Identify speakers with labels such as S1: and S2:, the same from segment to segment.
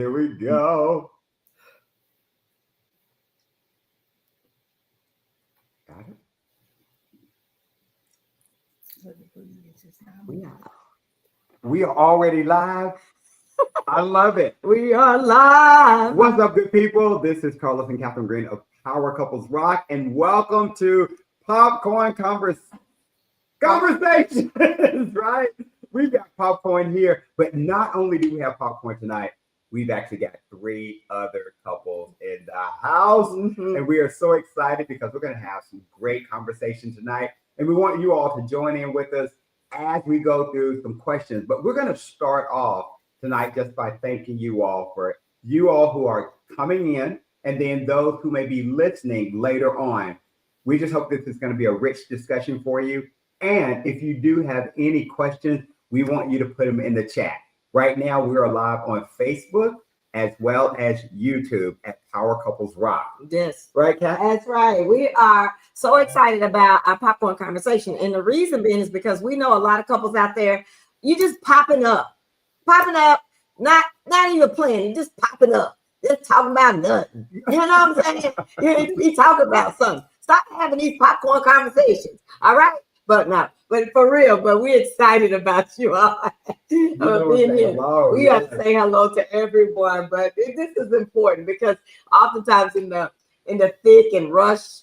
S1: Here we go. Got it. We are already live. I love it.
S2: We are live.
S1: What's up, good people? This is Carlos and Catherine Green of Power Couples Rock, and welcome to Popcorn Conversations, right? We've got popcorn here, but not only do we have popcorn tonight, we've actually got 3 other couples in the house, and we are so excited because we're going to have some great conversation tonight, and we want you all to join in with us as we go through some questions. But we're going to start off tonight just by thanking you all who are coming in, and then those who may be listening later on. We just hope this is going to be a rich discussion for you. And if you do have any questions, we want you to put them in the chat. Right now, we are live on Facebook as well as YouTube at Power Couples Rock.
S2: Yes.
S1: Right, Kat?
S2: That's right. We are so excited about our popcorn conversation. And the reason being is because we know a lot of couples out there, you just popping up, not even playing, you just popping up, just talking about nothing. You know what I'm saying? You need to be talking about something. Stop having these popcorn conversations. All right? But for real, but we're excited about you all being here.
S1: Hello.
S2: We have to say hello to everyone, but this is important because oftentimes in the thick and rush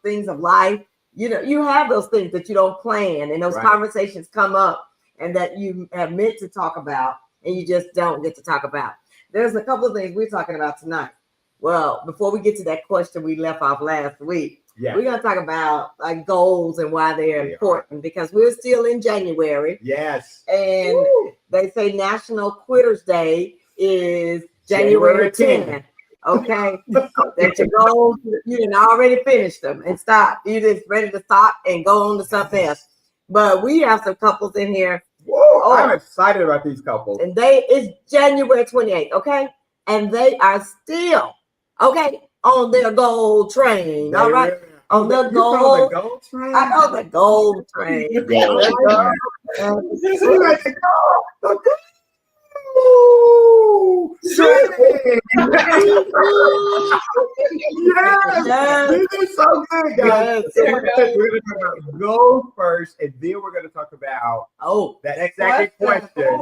S2: things of life, you know, you have those things that you don't plan, and those conversations come up and that you have meant to talk about, and you just don't get to talk about. There's a couple of things we're talking about tonight. Well, before we get to that question we left off last week, we're going to talk about like goals and why they're important because we're still in January.
S1: Yes.
S2: And they say National Quitters Day is January 10th. Okay. That your goals, you didn't already finish them and stop. You just ready to stop and go on to something else. But we have some couples in here.
S1: Whoa, I'm excited about these couples.
S2: And it's January 28th, okay? And they are still, on their gold train, all right? On the gold
S1: train?
S2: I know the gold train.
S1: Yes. This is so good, guys. We're going to talk about gold first, and then we're going to talk about that second question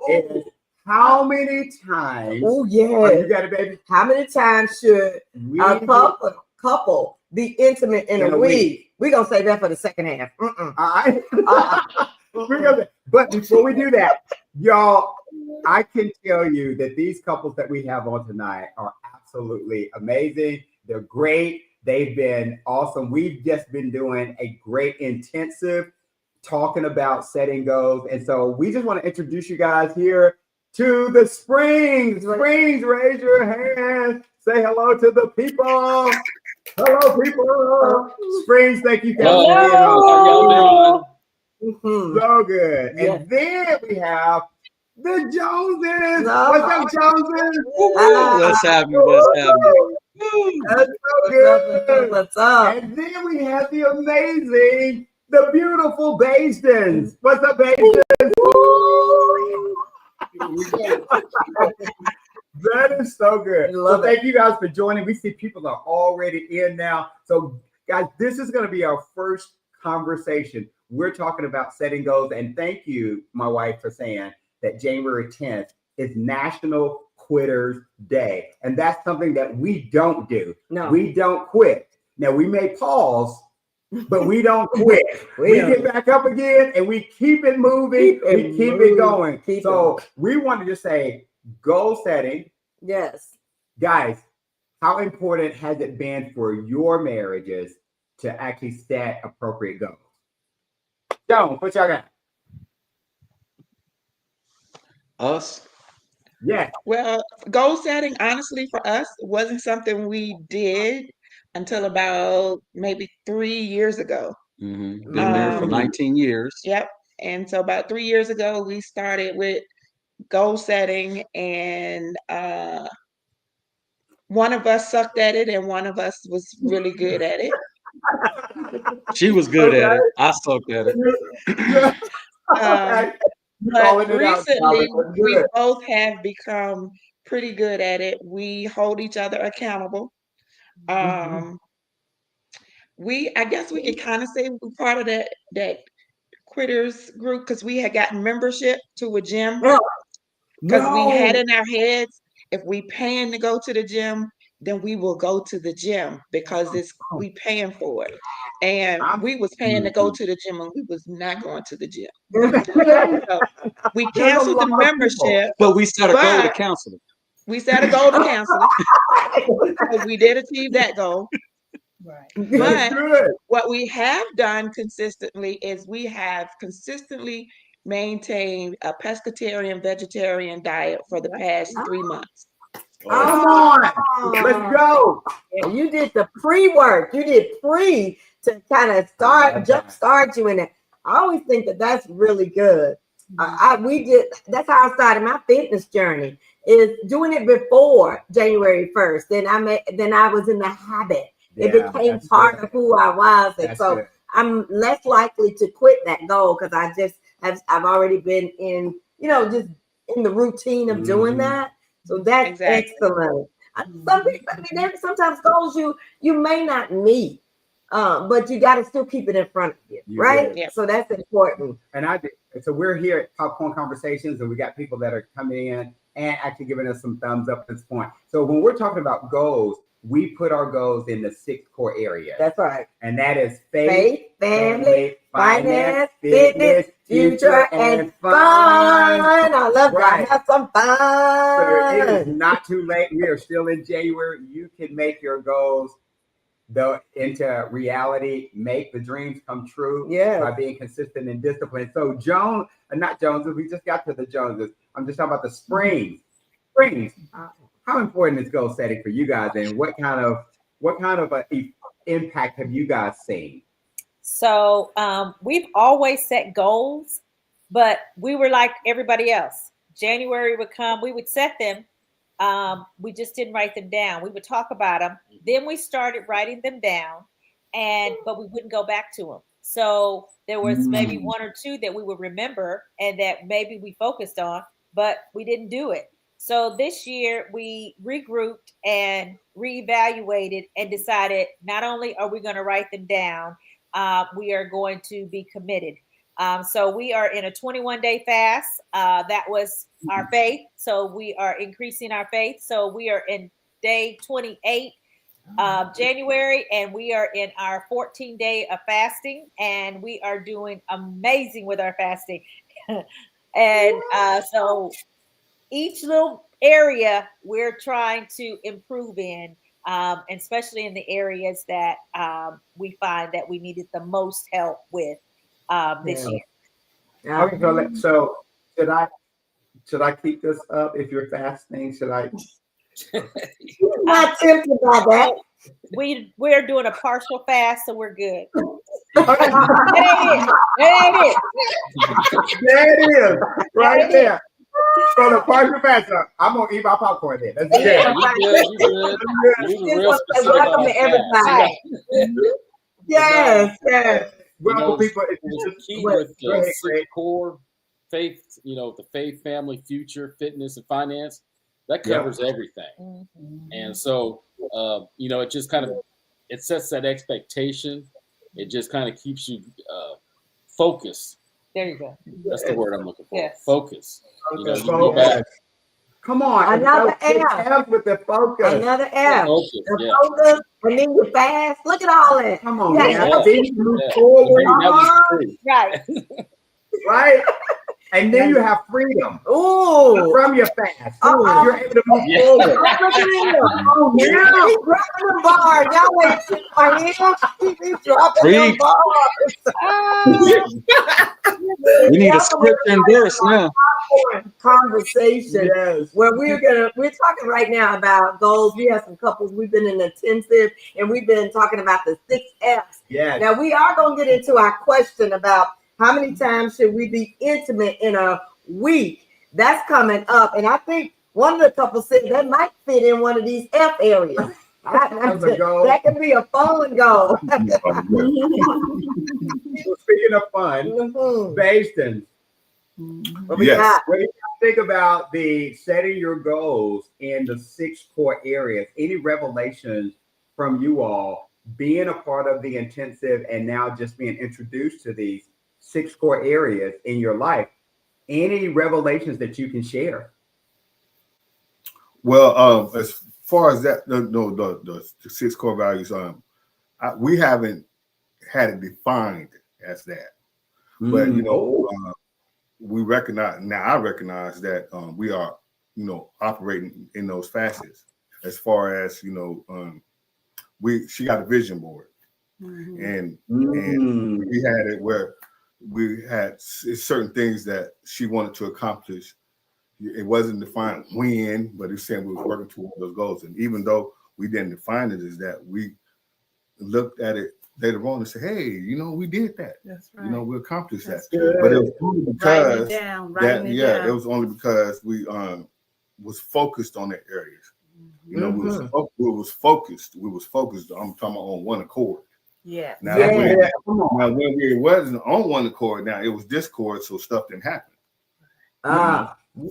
S1: is how many times?
S2: Oh yeah,
S1: you got it, baby.
S2: How many times should a couple be intimate in a week? We're gonna save that for the second half.
S1: All right. But before we do that, y'all, I can tell you that these couples that we have on tonight are absolutely amazing. They're great. They've been awesome. We've just been doing a great intensive talking about setting goals. And so we just want to introduce you guys here to the Springs. Springs, raise your hand. Say hello to the people. Hello, people. Springs, thank you guys for being on. So good.
S2: Yeah.
S1: And then we have the Joneses. What's up, Joneses?
S3: What's happening?
S1: That's so good.
S2: What's up?
S1: And then we have the amazing, the beautiful Basins. What's up, Basins? That is so good. So thank you guys for joining. We see people are already in now. So guys, this is going to be our first conversation. We're talking about setting goals. And thank you, my wife, for saying that January 10th is National Quitters Day. And that's something that we don't do.
S2: No.
S1: We don't quit. Now, we may pause, but we don't quit. we get back up again and we keep it moving. We keep it going. We wanted to say goal setting.
S2: Yes.
S1: Guys, how important has it been for your marriages to actually set appropriate goals? Joan, what y'all got?
S3: Us?
S1: Yeah.
S4: Well, goal setting, honestly, for us, wasn't something we did until about maybe 3 years ago.
S3: Mm-hmm. Been there for 19 years.
S4: Yep. And so about 3 years ago, we started with goal setting, and one of us sucked at it and one of us was really good at it.
S3: She was good at it. I sucked at it.
S4: But recently, we both have become pretty good at it. We hold each other accountable. Um, I guess we could kind of say we're part of that quitters group because we had gotten membership to a gym
S2: No,
S4: because we had
S1: No.
S4: in our heads if we paying to go to the gym, then we will go to the gym because we paying for it. And
S1: I'm-
S4: we was paying to go to the gym and we was not going to the gym.
S1: There's
S4: So we
S1: a
S4: canceled the
S1: lot of people.
S4: membership.
S3: But we set a goal to
S4: But
S3: counseling.
S4: we set a goal to counseling. So we did achieve that goal.
S5: Right.
S1: That's
S4: But
S1: good.
S4: what we have done consistently is we have consistently maintained a pescatarian, vegetarian diet for the past 3 months.
S1: Come on. Let's go.
S2: And you did the pre-work. You did pre to kind of jumpstart you in it. I always think that that's really good. That's how I started my fitness journey, is doing it before January 1st. Then I was in the habit. It
S1: Yeah,
S2: became
S1: that's
S2: part
S1: good.
S2: of who I was. And
S1: That's
S2: so
S1: good.
S2: I'm less likely to quit that goal because I've already been in, just in the routine of doing
S1: Mhm.
S2: that. So that's
S4: Exactly.
S2: excellent. Some people, there's sometimes goals you may not meet, but you got to still keep it in front of you,
S1: You
S2: right?
S1: did.
S4: Yep.
S2: So that's important.
S1: And I did. So we're here at Popcorn Conversations, and we got people that are coming in and actually giving us some thumbs up at this point. So when we're talking about goals, we put our goals in the 6 core areas.
S2: That's right.
S1: And that is faith,
S2: Faith, family, finance,
S1: fitness,
S2: fitness, future, and fun. I love
S1: Right.
S2: that. Have some
S1: So it is
S2: fun.
S1: not too late. We are still in January. You can make your goals into reality, make the dreams come true
S2: Yeah.
S1: by being consistent and disciplined. So not Joneses, we just got to the Joneses. I'm just talking about the Springs. How important is goal setting for you guys, and what kind of impact have you guys seen?
S5: So we've always set goals, but we were like everybody else. January would come, we would set them. We just didn't write them down. We would talk about them. Then we started writing them down, but we wouldn't go back to them. So there was maybe 1 or 2 that we would remember and that maybe we focused on, but we didn't do it. So this year we regrouped and reevaluated and decided not only are we going to write them down, we are going to be committed. So we are in a 21-day fast. That was our faith. So we are increasing our faith. So we are in day 28 of January, and we are in our 14-day of fasting, and we are doing amazing with our fasting. And so each little area we're trying to improve in, and especially in the areas that we find that we needed the most help with this year.
S1: Okay, so should I keep this up if you're fasting? Should I?
S2: Not tempted by that.
S5: We're doing a partial fast, so we're good.
S2: That
S5: It
S1: There it is, right there. So the partial fast, I'm gonna eat my popcorn then. That's
S2: Yeah.
S1: good.
S3: You good. You was real specific
S2: welcome
S3: on
S2: to
S3: that.
S2: everybody. Yes.
S1: Well, people,
S3: The key
S2: What-
S3: with
S1: go ahead,
S3: the
S1: Greg.
S3: 6 core faith, the faith, family, future, fitness, and finance, that
S1: Yeah.
S3: covers everything. And so, it just kind of, it sets that expectation. It just kind of keeps you focused.
S5: There you go.
S3: That's the word I'm looking for.
S5: Yes.
S3: Focus. You
S1: Focus.
S3: go back.
S1: Come on,
S2: Another
S1: it's
S2: F.
S1: F with the focus.
S2: Another F.
S3: Focus.
S2: The
S3: Yeah.
S2: focus, and then you fast. Look at all that.
S1: Come on,
S2: Yeah.
S1: man.
S3: Yeah.
S1: Then you move
S3: Yeah.
S1: forward,
S3: And that was free.
S5: Right.
S1: right? And then you have freedom
S2: Ooh.
S1: from your fast.
S2: Uh-oh.
S1: You're able to move
S3: Yeah.
S1: forward.
S2: Oh, yeah. Keep dropping the bars. Y'all wait to my heel. Keep dropping
S3: Preach.
S2: the bars.
S3: We need a scripture and verse now.
S2: Conversation
S1: Yes.
S2: where we're talking right now about goals. We have some couples. We've been in intensive, and we've been talking about the 6 F's.
S1: Yes.
S2: Now we are going to get into our question about how many times should we be intimate in a week. That's coming up, and I think one of the couples said that might fit in one of these F areas.
S1: That's a goal.
S2: That can be a fun goal.
S1: So speaking of fun,
S2: Mhm.
S1: Bastions. What we
S6: Yes.
S1: got? What do you got think about the setting your goals in the 6 core areas? Any revelations from you all being a part of the intensive and now just being introduced to these 6 core areas in your life? Any revelations that you can share?
S6: Well, as far as that, the 6 core values, we haven't had it defined as that, but we recognize now. I recognize that we are, operating in those facets. As far as she got a vision board, and we had it where we had certain things that she wanted to accomplish. It wasn't defined when, but it's saying we were working toward those goals. And even though we didn't define it as that, we looked at it later on and said, hey, we did that. That's right. We accomplished that. But it was only because it was only because we was focused on that areas. We was focused. We was focused. I'm talking about on one accord.
S2: Yeah.
S6: Now, when we wasn't on one accord, now it was discord, so stuff didn't happen.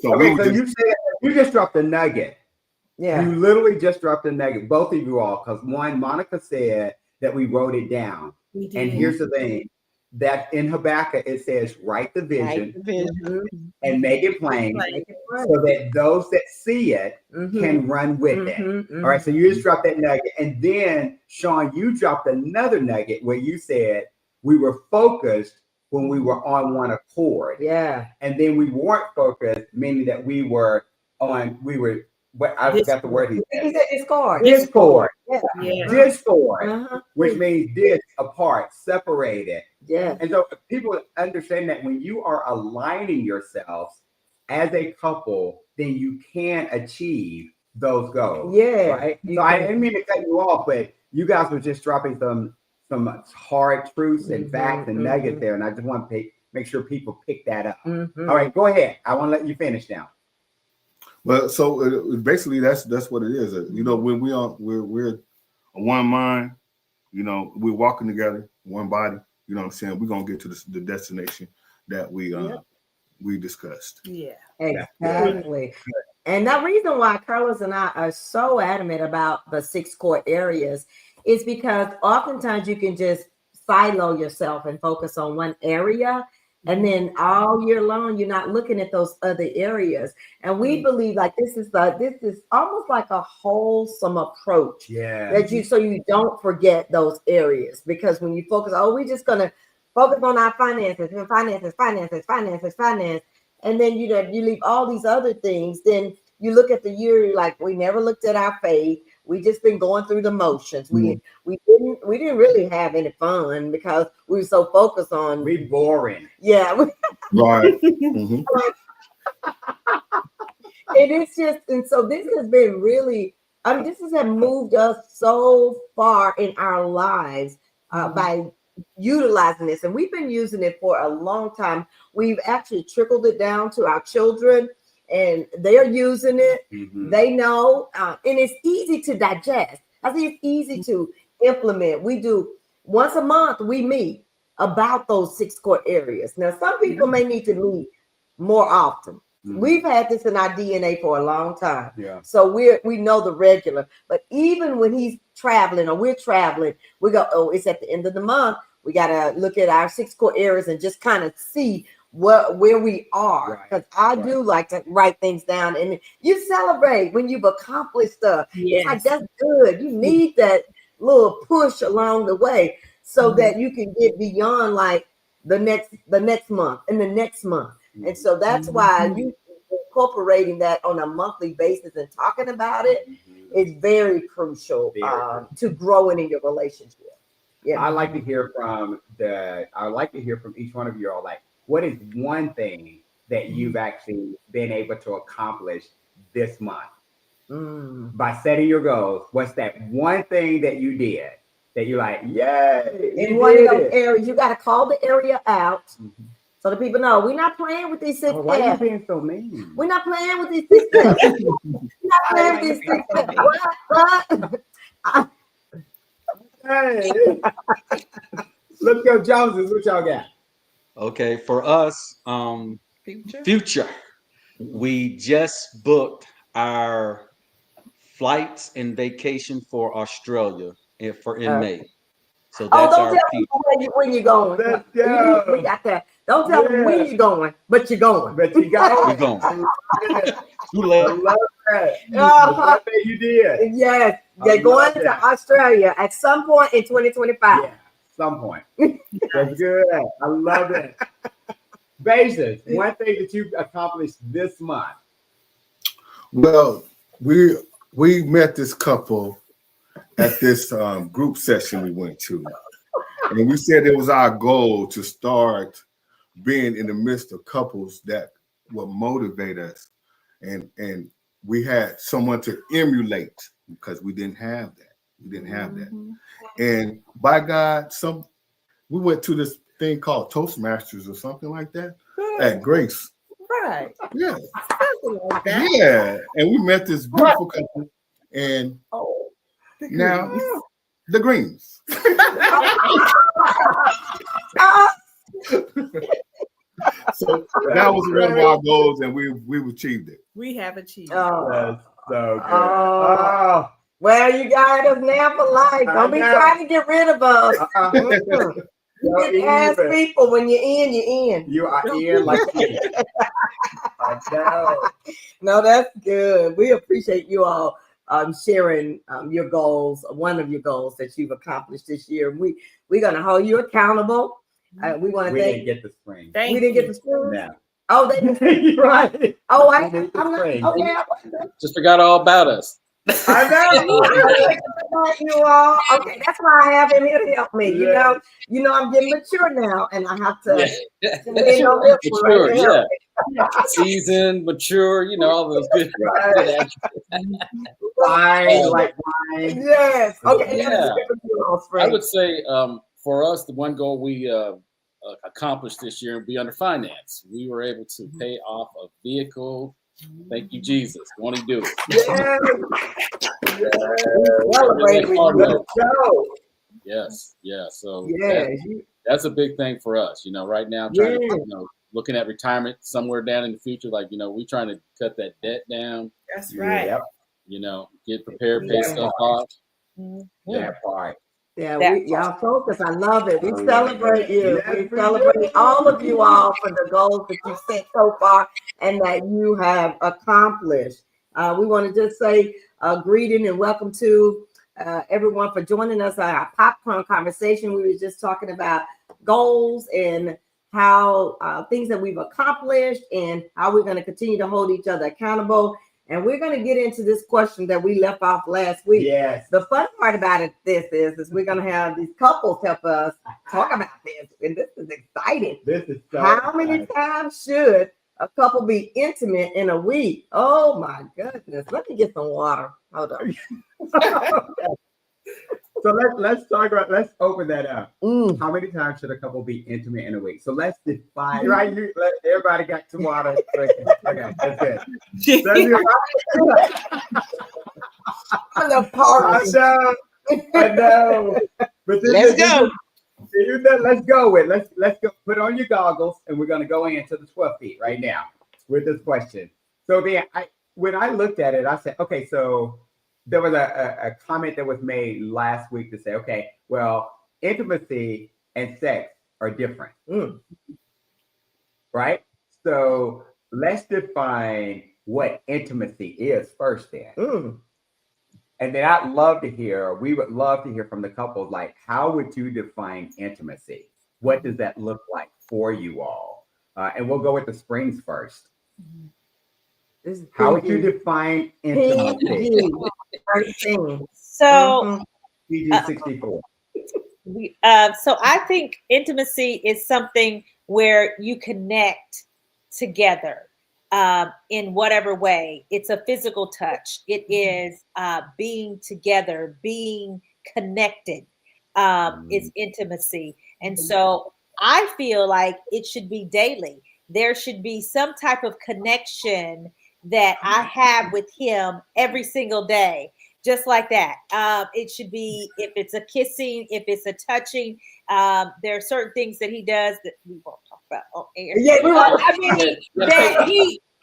S1: So you just dropped a nugget. Yeah. You literally just dropped a nugget, both of you all, because one, Monica said that we wrote it down. We did. And here's the thing, that in Habakkuk, it says, write the vision, and make it plain, so that those that see it can run with it. All right, so you just dropped that nugget. And then, Sean, you dropped another nugget where you said we were focused when we were on one accord. Yeah. And then we weren't focused, meaning that we were, I forgot the word he said. Discord. Yeah. Discord, which means apart, separated. Yeah. And so people understand that when you are aligning yourselves as a couple, then you can achieve those goals. Yeah. Right. So I didn't mean to cut you off, but you guys were just dropping some hard truths and facts and nuggets there, and I just want to make sure people pick that up. All right, go ahead. I want to let you finish now.
S6: Well, so basically that's what it is. When we're one mind, we're walking together, one body. You know what I'm saying? We're gonna get to the destination that we discussed.
S2: Yeah, exactly. And the reason why Carlos and I are so adamant about the 6 core areas is because oftentimes you can just silo yourself and focus on one area. And then all year long, you're not looking at those other areas. And we believe like this is almost like a wholesome approach. Yeah. So you don't forget those areas, because when you focus, we're just gonna focus on our finances, and then you leave all these other things. Then you look at the year, you're like, we never looked at our faith. We just been going through the motions. We didn't really have any fun because we were so focused on.
S1: We boring.
S2: Yeah.
S6: Right.
S2: And so this has been really. This has moved us so far in our lives by utilizing this, and we've been using it for a long time. We've actually trickled it down to our children, and they're using it. They know, and it's easy to digest. I think it's easy to implement. We do once a month, we meet about those 6 core areas. Now, some people may need to meet more often. We've had this in our DNA for a long time. Yeah. So we know the regular, but even when he's traveling or we're traveling, we go, it's at the end of the month. We got to look at our 6 core areas and just kind of see where we are. Because I do like to write things down, and you celebrate when you've accomplished stuff. Yes. It's like, that's good. You need that little push along the way so that you can get beyond like the next month and the next month. And so that's why you incorporating that on a monthly basis and talking about it is very crucial to growing in your relationship. Yeah.
S1: I like to hear from each one of you all, like, what is one thing that you've actually been able to accomplish this month by setting your goals? What's that one thing that you did that you're like, yay?
S2: In one of those areas, you got to call the area out. So the people know we're not playing with these 6 steps.
S1: Why are you being so mean?
S2: We're not playing with these 6 steps. We're not playing with these 6 steps. What?
S1: Hey. Let's go, Joneses. What y'all got?
S7: Okay, for us, future. We just booked our flights and vacation for Australia in May. So that's
S2: don't
S7: our
S2: tell
S7: peak.
S2: people when you're going.
S1: Let's go.
S2: We got that. Don't tell them when you're going, but you're going.
S1: But you got
S7: We're going. Too
S1: I
S7: late.
S1: love that.
S2: Uh-huh.
S1: I bet you did.
S2: Yes,
S1: I
S2: they're going
S1: love
S2: to
S1: that.
S2: Australia at some point in 2025.
S1: Yeah, some point. That's good. I love it. Bezos, one thing that you've accomplished this month.
S6: Well, we met this couple at this group session we went to, and we said it was our goal to start being in the midst of couples that will motivate us, and we had someone to emulate because we didn't have that. And by God, we went to this thing called Toastmasters or something like that at Grace.
S2: Right.
S6: Yeah.
S2: Something like that.
S6: Yeah. And we met this beautiful couple, and now the Greens. So that was one of our goals, and we've achieved it.
S8: We have achieved.
S1: That's so good.
S2: Oh. Well, you got us now for life. Don't be trying to get rid of us. You get ask people when you're in, you're in.
S1: You are in like me. I know.
S2: No, that's good. We appreciate you all sharing your goals, one of your goals that you've accomplished this year. We're going to hold you accountable. We want to
S1: didn't get the spring.
S2: We didn't get the spring.
S1: No.
S2: Oh, they didn't.
S1: Right.
S2: Oh,
S1: We
S2: I'm
S1: didn't get the
S2: not.
S1: spring.
S2: Okay.
S3: Just forgot all about us.
S1: I know.
S2: You all. Okay, that's why I have him here to help me.
S1: Yeah.
S2: You know, I'm getting mature now, and I have to.
S3: Yeah.
S2: lean on this one
S3: Mature,
S2: right here.
S3: yeah. Seasoned, mature, all those good.
S1: Right. Wine, like wine.
S2: Yes. Okay.
S3: Yeah.
S2: Let's get you all
S3: I
S2: straight.
S3: would say for us, the one goal we accomplished this year would be under finance. We were able to pay off a vehicle. Thank you, Jesus. Won't he do it?
S2: Yes. Celebrate with you.
S1: Go.
S3: Yes. Yeah. So
S2: Yeah.
S3: that's a big thing for us. Right now, trying to, looking at retirement somewhere down in the future, like, we trying to cut that debt down,
S8: That's right.
S1: Yep.
S3: get prepared, pay stuff off.
S1: That part.
S2: Yeah,
S5: That's
S2: y'all focus. I love it. We
S1: Oh,
S2: celebrate you.
S1: yes,
S2: We
S1: we
S2: celebrate
S1: do.
S2: all of you all for the goals that you've set so far and that you have accomplished. We want to just say greeting and welcome to everyone for joining us on our popcorn conversation. We were just talking about goals and how things that we've accomplished and how we're going to continue to hold each other accountable. And we're going to get into this question that we left off last week.
S1: Yes.
S2: The fun part about is we're going to have these couples help us talk about this. And this is exciting.
S1: This is so
S2: How many
S1: exciting.
S2: times should a couple be intimate in a week? Oh my goodness. Let me get some water. Hold on.
S1: So let's talk about, let's open that up.
S2: Mm.
S1: How many times should a couple be intimate in a week? So let's define, right? Everybody got some water. Okay, that's it.
S2: I love parties.
S1: I know. But
S4: Let's go.
S1: Let's go with let's go. Put on your goggles, and we're gonna go into the 12 feet right now with this question. So then, when I looked at it, I said, okay, so there was a comment that was made last week to say, okay, well, intimacy and sex are different, right? So let's define what intimacy is first, then. And then we would love to hear from the couples, like, how would you define intimacy? What does that look like for you all? And we'll go with the Springs first. How would you define intimacy?
S5: So,
S1: PG-64.
S5: so I think intimacy is something where you connect together in whatever way. It's a physical touch. It is being together, being connected. Is intimacy. And so I feel like it should be daily. There should be some type of connection that I have with him every single day. Just like that. It should be, if it's a kissing, if it's a touching, there are certain things that he does that we won't talk about on air.
S2: Yeah,
S5: I mean, that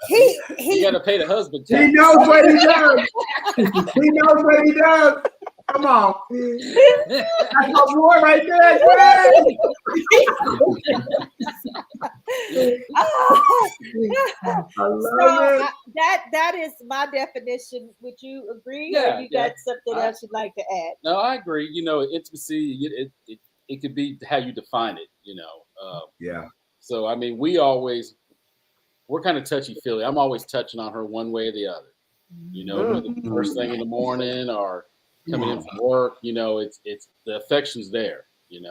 S3: You got to pay the husband tax.
S1: He knows what he does. He knows what he does. Come on. That's my boy right there. I love it.
S5: That is my definition. Would you agree?
S3: Yeah,
S5: or you got something else you'd like to add?
S3: No, I agree. Intimacy, it could be how you define it,
S1: Yeah.
S3: So, I mean, we're kind of touchy-feely. I'm always touching on her one way or the other, whether the first thing in the morning or coming in from work, it's the affection's there, and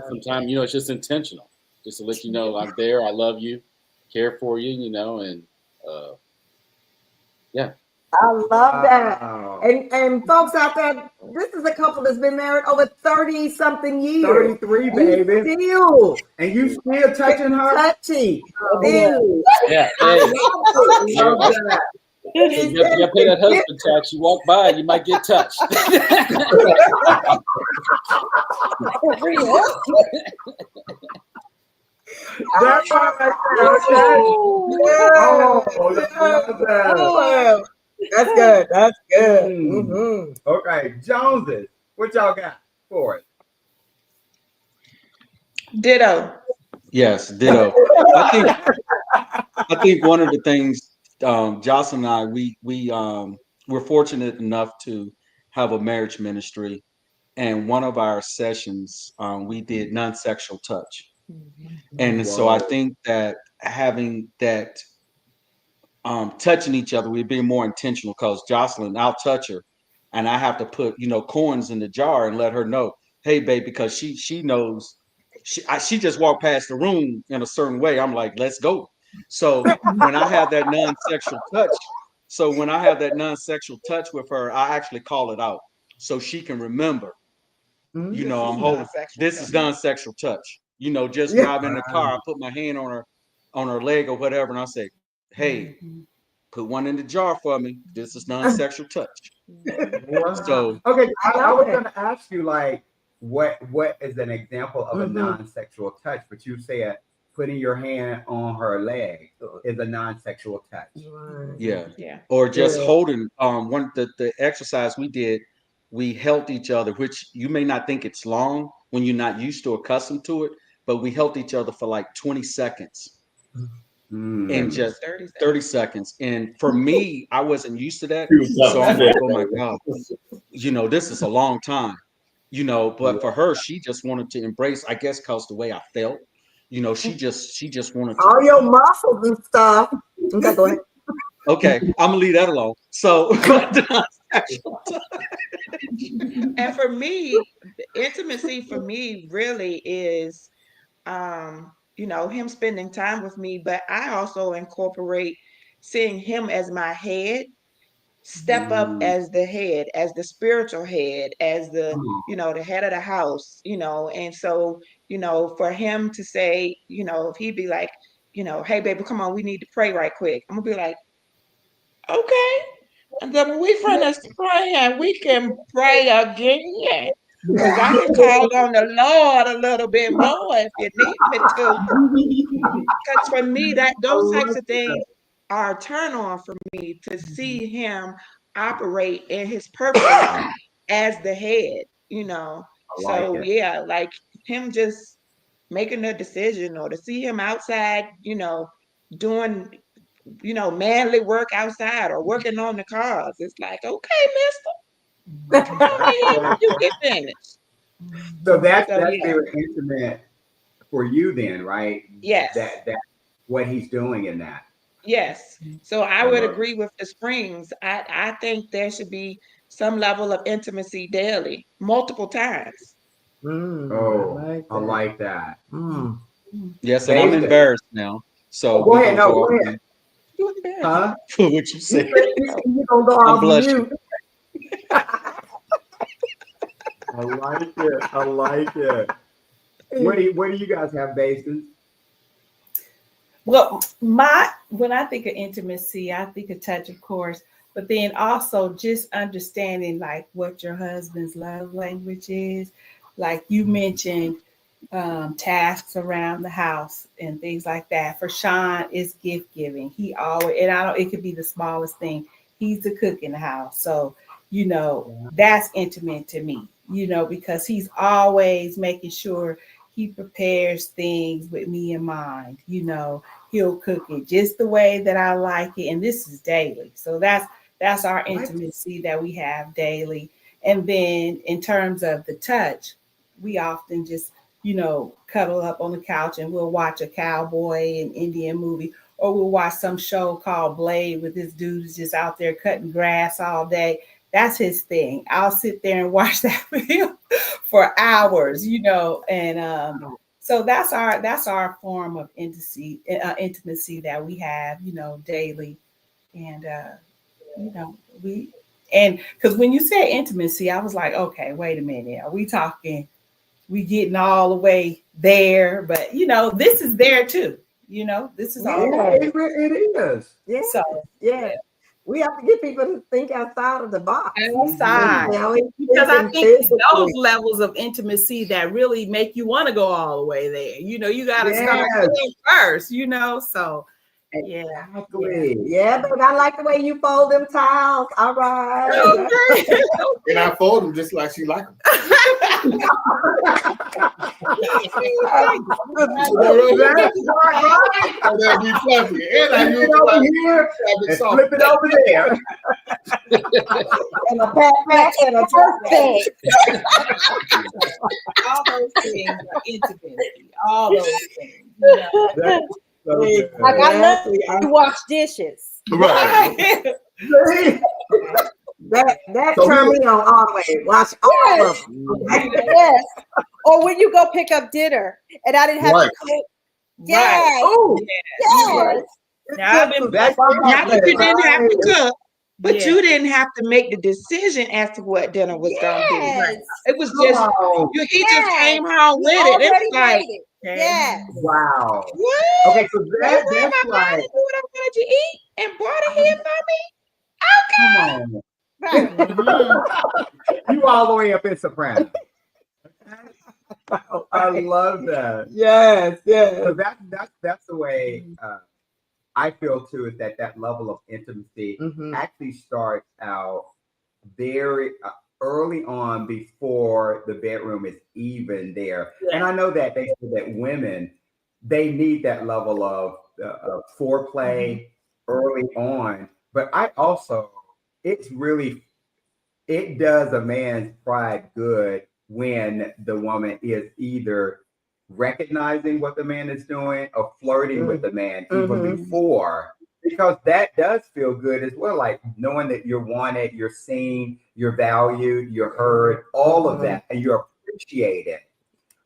S3: sometimes, it's just intentional, just to let you know I'm there, I love you, care for you, and yeah.
S2: I love that.
S1: Wow.
S2: And folks out there, this is a couple that's been married over 30-something years.
S1: 33, baby.
S2: Still.
S1: And you still touching her?
S2: Touchy. Still.
S3: Yeah.
S2: I
S3: Hey,
S2: love that.
S3: you got to pay that husband tax. You walk by, you might get touched.
S1: That's right.
S2: Oh, that's good. That's good. Mm-hmm.
S1: Okay, Joneses, what y'all got for us?
S4: Ditto.
S7: Yes, ditto. I think one of the things, Jocelyn and I, we're fortunate enough to have a marriage ministry, and one of our sessions, we did non-sexual touch, and so I think that having that, touching each other, we're being more intentional. Because Jocelyn, I'll touch her, and I have to put coins in the jar and let her know, hey, babe, because she knows. She just walked past the room in a certain way. I'm like, let's go. So when I have that non-sexual touch, with her, I actually call it out so she can remember. I'm holding. This is non-sexual touch. Just driving in the car, I put my hand on her leg or whatever, and I say, hey, put one in the jar for me. This is non-sexual touch.
S1: Wow.
S7: So
S1: okay, I was going to ask you, like, what is an example of a
S2: Mhm.
S1: non-sexual touch? But you said putting your hand on her leg is a non-sexual touch.
S7: yeah.
S4: Yeah.
S7: Or just
S2: Yeah.
S7: holding. One the exercise we did, we held each other, which you may not think it's long when you're not used to, accustomed to it, but we held each other for like 20 seconds. And just 30 seconds. And for me, I wasn't used to that. So I'm like, oh my God, this is a long time, but for her, she just wanted to embrace, I guess, because the way I felt, she just wanted to.
S2: All your muscles and stuff. Okay, go ahead.
S7: Okay, I'm gonna leave that alone. So
S4: And for me, intimacy for me really is, him spending time with me, but I also incorporate seeing him as my head, step up as the head, as the spiritual head, as the head of the house, and so, for him to say, if he'd be like, hey baby, come on, we need to pray right quick. I'm gonna be like, okay. And then when we finish praying, we can pray again. Because I can call on the Lord a little bit more if you need me to. Because for me, those types of things are a turn on for me, to see him operate in his purpose as the head, So yeah, like him just making a decision, or to see him outside, doing manly work outside or working on the cars. It's like, okay, mister, come here, you get finished.
S1: So that's
S4: yeah.
S1: very intimate for you then, right?
S4: Yes.
S1: That what he's doing in that.
S4: Yes. So I would agree with the Springs. I think there should be some level of intimacy daily, multiple times.
S1: I like that.
S7: Yes, and I'm embarrassed now. So
S2: go ahead. No, go ahead.
S4: You embarrassed.
S1: Huh?
S7: For what you said.
S2: You gonna go
S7: I'm
S2: off
S7: blushing.
S2: mute.
S1: I like it. I like it. Where do you guys have bases?
S8: Well, when I think of intimacy, I think of touch, of course, but then also just understanding like what your husband's love language is. Like you mentioned, tasks around the house and things like that. For Sean, it's gift giving. He always, and I don't, it could be the smallest thing. He's the cook in the house. So, you know, that's intimate to me, you know, because he's always making sure he prepares things with me in mind. You know, he'll cook it just the way that I like it. And this is daily. So that's our intimacy that we have daily. And then in terms of the touch, we often just, you know, cuddle up on the couch and we'll watch a cowboy and Indian movie, or we'll watch some show called Blade with this dude who's just out there cutting grass all day. That's his thing. I'll sit there and watch that film for hours, you know, and so that's our form of intimacy that we have, you know, daily, and you know, and because when you say intimacy, I was like, okay, wait a minute, are we talking? We getting all the way there, but you know, this is there too. You know, this is all.
S2: Yeah,
S1: it is.
S2: Yeah.
S8: So
S2: Yeah. We have to get people to think outside of the box.
S8: outside,
S2: You know,
S8: because I think it's those
S2: physically.
S8: levels of intimacy that really make you want to go all the way there. You know, you got to start
S1: Yes.
S8: there first. You know, so yeah.
S1: Exactly.
S2: Yeah, but I like the way you fold them towels. All right.
S8: Okay.
S6: And I fold them just like she like them. And they'll be fluffy. And I use
S1: Flip it
S6: it
S1: over
S6: like
S1: here and
S6: fabric soft.
S1: flip it over there.
S2: And a pat and a
S5: Perfect.
S8: All those things are intimacy. All those things. You know?
S1: That's so good.
S5: Like I love to wash dishes.
S6: Right.
S2: that
S6: So
S2: turned me on all the way. Watch all of them.
S5: Yes. Or when you go pick up dinner and I didn't have
S6: Right.
S5: to cook. Yes.
S1: Oh,
S5: Yes.
S8: Now, I've been
S1: that's
S4: Not that you didn't have to cook, but
S8: Yeah.
S4: you didn't have to make the decision as to what dinner was going to be.
S5: Yes.
S4: It was just he just
S5: Yes.
S4: came home with
S5: You
S4: it. It
S5: already
S4: was like,
S5: made it. Yes.
S1: Wow.
S4: what?
S1: Okay, so
S4: That's
S1: that's
S4: my mom
S1: like,
S4: knew what I wanted to eat and brought it here for
S1: come on.
S5: Right.
S8: Mhm.
S1: You all the way up in soprano. I love that.
S2: Yes, yes.
S1: So that's the way I feel too, is that level of intimacy
S2: Mhm.
S1: actually starts out very early on before the bedroom is even there. And I know that they say that women, they need that level of foreplay early on, but I also, it does a man's pride good when the woman is either recognizing what the man is doing or flirting with the man even before, because that does feel good as well, like knowing that you're wanted, you're seen, you're valued, you're heard, all of that, and you're appreciated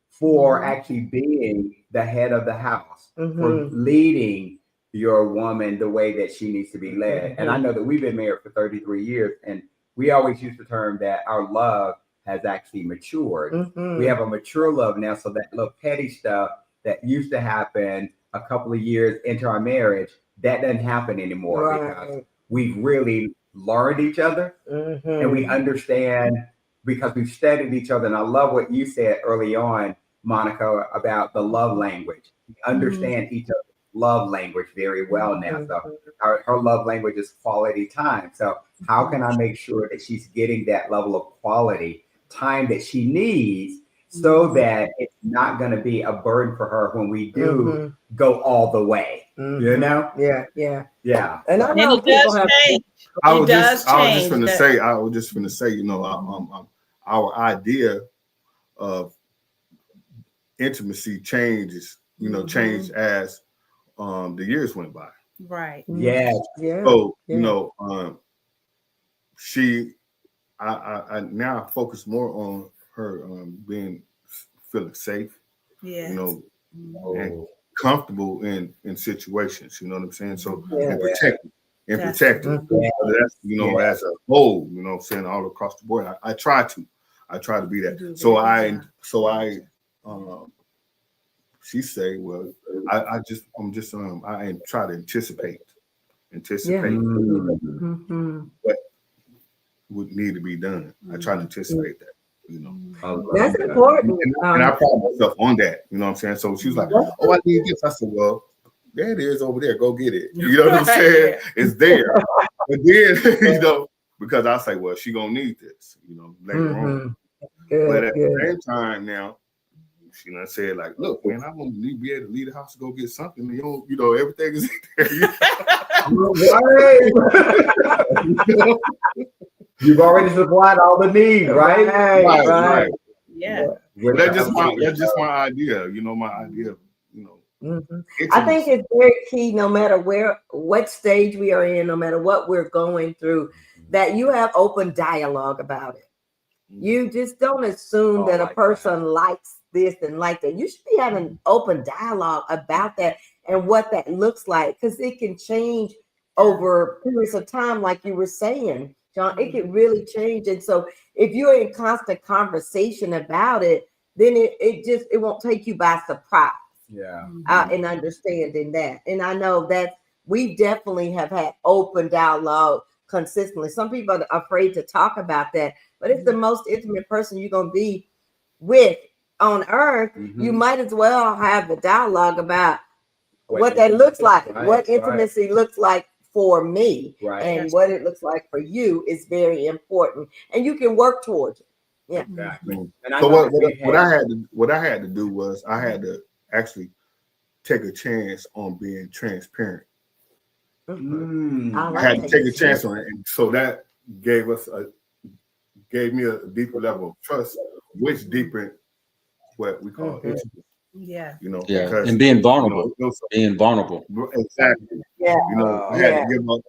S1: for actually being the head of the house, for leading your woman the way that she needs to be led. And I know that we've been married for 33 years, and we always use the term that our love has actually matured. We have a mature love now, so that little petty stuff that used to happen a couple of years into our marriage, that doesn't happen anymore because we've really learned each other and we understand, because we've studied each other. And I love what you said early on, Monica, about the love language. We understand each other's love language very well now. So her love language is quality time. So how can I make sure that she's getting that level of quality time that she needs, so that it's not going to be a burden for her when we do go all the way, you know?
S2: Yeah. And I
S8: And
S2: know
S8: it does
S2: people have
S8: change.
S6: I
S8: It
S6: was
S8: does
S6: just
S8: change.
S6: gonna say, you know, our idea of intimacy changes, you know, changed as the years went by.
S8: Right.
S1: Yeah.
S6: So, you know, I now focus more on her feeling safe,
S8: Yeah.
S6: you know, and comfortable in situations, you know what I'm saying? So and
S8: That's
S6: protected. That's, you know, as a whole, you know what I'm saying, all across the board. I try to be that. So I she say, well, I try to anticipate what would need to be done. I try to anticipate that. you know.
S2: That's important.
S6: And I pride myself on that, you know what I'm saying? So she was like, oh, I need this. I said, well, there it is over there. Go get it. You know what I'm saying? It's there. But then, you know, because I say, well, she gonna need this, you know, later on.
S2: Good,
S6: but at
S2: good.
S6: the same time now, she done said, like, look, man, I want to be able to leave the house to go get something. You know, everything is there.
S1: You've already supplied all the needs, right?
S6: Right.
S8: Yeah.
S6: That's just my idea, you know, my idea, you know.
S2: I think it's very key, no matter what stage we are in, no matter what we're going through, that you have open dialogue about it. You just don't assume that a person likes this and like that. You should be having open dialogue about that and what that looks like, because it can change over periods of time, like you were saying, John. It can really change. And so if you're in constant conversation about it, then it won't take you by surprise.
S1: Yeah.
S2: And understanding that. And I know that we definitely have had open dialogue consistently. Some people are afraid to talk about that, but it's the most intimate person you're going to be with on earth. You might as well have the dialogue about what that looks like, what intimacy looks like for me, and what it looks like for you is very important, and you can work towards it. Yeah.
S1: Exactly.
S6: So what I had to do was I had to actually take a chance on being transparent. I had to take a chance on it, and so that gave me a deeper level of trust, which deepened what we call intimacy.
S8: Yeah.
S6: You know,
S7: because, and being vulnerable, being vulnerable.
S6: Exactly.
S2: Yeah.
S6: You know,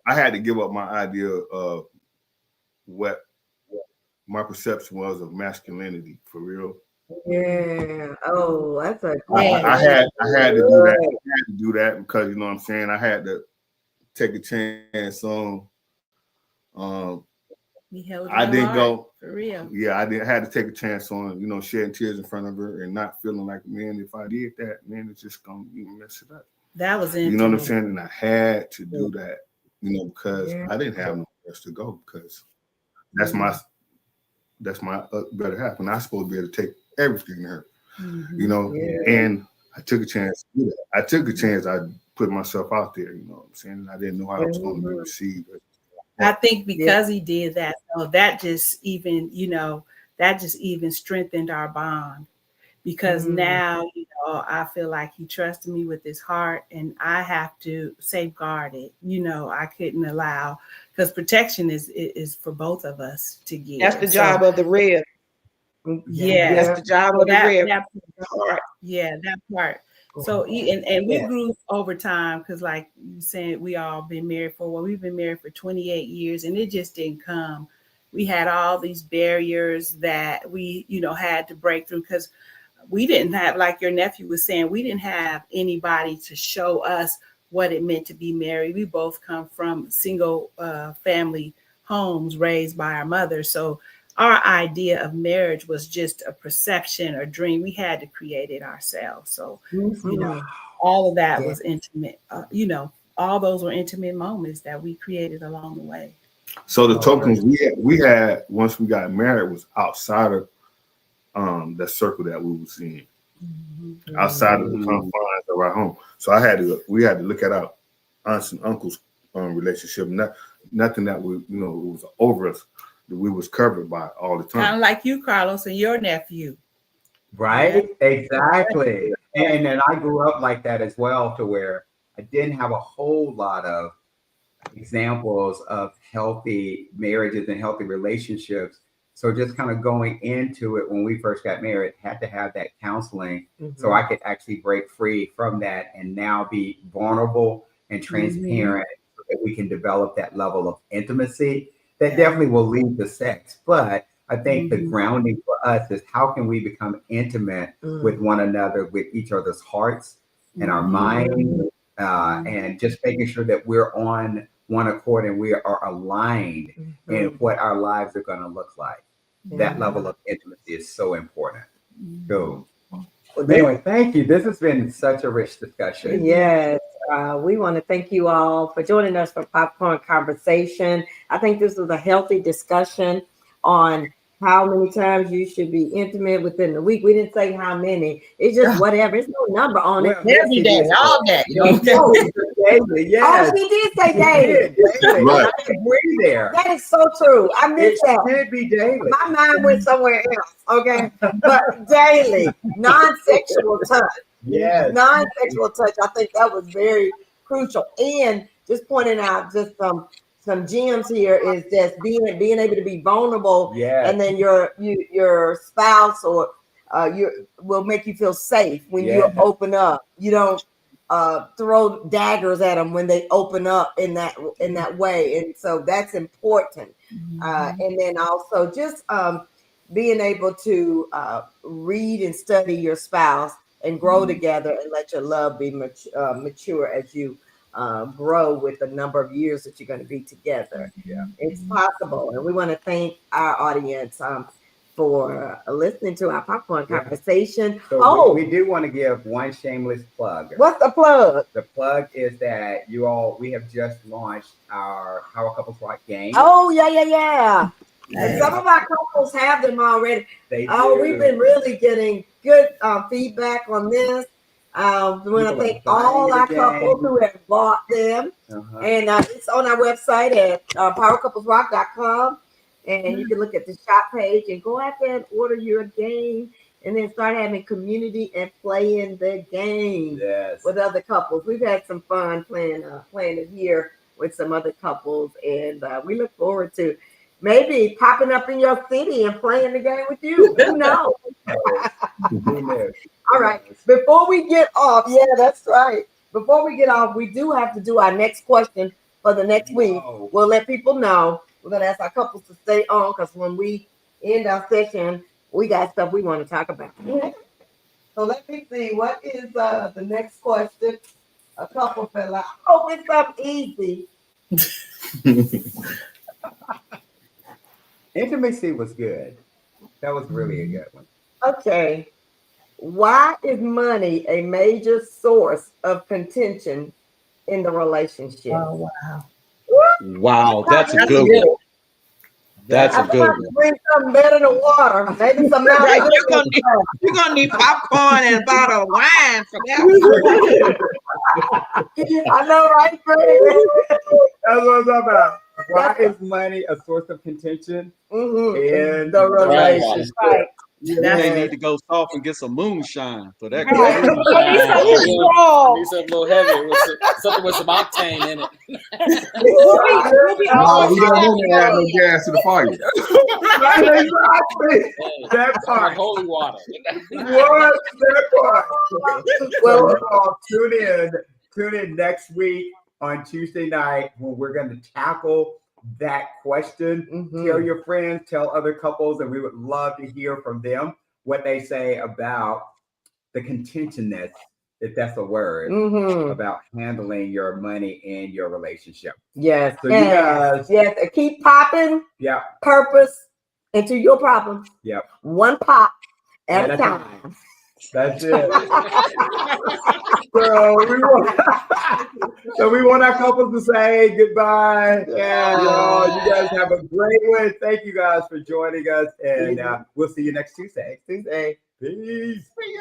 S6: I had to give up my idea of what my perception was of masculinity, for real.
S2: Yeah. Oh, that's a
S6: I had to do that. I had to do that because, you know what I'm saying, I had to take a chance on I didn't go
S8: for real.
S6: Yeah, I had to take a chance on, you know, shedding tears in front of her and not feeling like, man, if I did that, man, it's just gonna mess it up.
S8: That was it.
S6: You know what I'm saying? And I had to do that, you know, because I didn't have nowhere else to go, because that's my better half, and I'm supposed to be able to take everything to her, you know. And I took a chance to do that. I took a chance. I put myself out there, you know what I'm saying? I didn't know how it was going to be received.
S8: I think because he did that, so that just even, you know, that just even strengthened our bond, because now, you know, I feel like he trusted me with his heart, and I have to safeguard it. You know, I couldn't allow, because protection is for both of us to give.
S4: That's the job of the rib.
S8: Yeah,
S4: that's the job of the rib.
S8: That part. So and we grew over time, because like you said, we all been married we've been married for 28 years, and it just didn't come. We had all these barriers that we, you know, had to break through, because we didn't have, like your nephew was saying, we didn't have anybody to show us what it meant to be married. We both come from single family homes raised by our mother. So our idea of marriage was just a perception or dream. We had to create it ourselves. So, you know, all of that was intimate. You know, all those were intimate moments that we created along the way.
S6: So the tokens we had once we got married was outside of the circle that we was in, outside of the confines of our home. So we had to look at our aunts and uncles' relationship. Nothing that we, you know, it was over us, that we was covered by all the time.
S8: Kind of like you, Carlos, and your nephew.
S1: Right? Yeah. Exactly. And then I grew up like that as well, to where I didn't have a whole lot of examples of healthy marriages and healthy relationships. So just kind of going into it when we first got married, had to have that counseling so I could actually break free from that and now be vulnerable and transparent so that we can develop that level of intimacy that definitely will lead to sex. But I think the grounding for us is, how can we become intimate with one another, with each other's hearts and our minds, and just making sure that we're on one accord and we are aligned in what our lives are going to look like. That level of intimacy is so important. Cool. Well, anyway, thank you. This has been such a rich discussion.
S2: Yes. We want to thank you all for joining us for Popcorn Conversation. I think this was a healthy discussion on how many times you should be intimate within the week. We didn't say how many. It's just whatever. It's no number on it.
S1: Well,
S4: Every day, all day.
S1: Daily, yes.
S2: Oh, she did say
S1: She
S2: daily.
S1: did, daily.
S6: Right.
S1: I agree there.
S2: That is so true. I
S1: It
S2: missed that.
S1: should be daily.
S2: My mind went somewhere else. Okay, but daily, non-sexual touch.
S1: Yes.
S2: Non-sexual touch. I think that was very crucial. And just pointing out just some gems here is just being able to be vulnerable,
S1: Yes.
S2: and then your spouse or you will make you feel safe when you
S1: Yes.
S2: open up. You don't throw daggers at them when they open up in that way, and so that's important. And then also just being able to read and study your spouse and grow together, and let your love be mature as you grow with the number of years that you're going to be together.
S1: Yeah.
S2: It's possible, and we want to thank our audience for listening to our popcorn
S1: Yeah.
S2: conversation.
S1: So we do want to give one shameless plug.
S2: What's the plug?
S1: The plug is that we have just launched our Power Couples Rock game.
S2: Oh, yeah. And some of our couples have them already.
S1: They
S2: Oh,
S1: do.
S2: we've been really getting good feedback on this. We want to thank all our couples who have bought them.
S1: Uh-huh.
S2: And it's on our website at powercouplesrock.com. And you can look at the shop page and go out there and order your game, and then start having community and playing the game
S1: Yes.
S2: with other couples. We've had some fun playing it here with some other couples, and we look forward to maybe popping up in your city and playing the game with you. Who knows?
S1: Who knows?
S2: All right. Before we get off, yeah, that's right. Before we get off, we do have to do our next question for the next week.
S1: Whoa.
S2: We'll let people know. We're going to ask our couples to stay on, because when we end our session, we got stuff we want to talk about. So let me see. What is the next question? A couple felt like, oh, it's something easy.
S1: Intimacy was good. That was really a good one.
S2: Okay. Why is money a major source of contention in the relationship?
S8: Oh, wow.
S7: Wow, that's a good one. That's a
S2: I'm
S7: good
S2: about
S7: one.
S2: to bring something better than water. Maybe some
S4: Right,
S2: Mountain
S4: you're gonna need popcorn and a bottle of wine for that.
S2: I know, right, Greg?
S1: That's what I'm talking about. Why is money a source of contention in
S2: The relationship? Right.
S7: You may need to go soft and get some moonshine for that.
S2: Right.
S3: Need something a little heavy, something with some octane in it.
S6: No, we don't want to add no gas to the fire.
S1: Exactly. That
S3: Like
S1: part.
S3: holy water.
S1: What? That part. Well, tune in next week on Tuesday night when we're going to tackle that question. Tell your friends, tell other couples, and we would love to hear from them what they say about the contentiousness, if that's a word, about handling your money in your relationship.
S2: Yes.
S1: So you guys,
S2: yes, keep popping.
S1: yeah,
S2: Purpose into your problems.
S1: Yep.
S2: One pop at a
S1: At a
S2: time.
S1: that's it. So we want our couples to say goodbye.
S2: Yeah.
S1: You guys have a great one. Thank you guys for joining us, and we'll see you next Tuesday.
S2: Tuesday.
S1: Peace.
S2: See ya.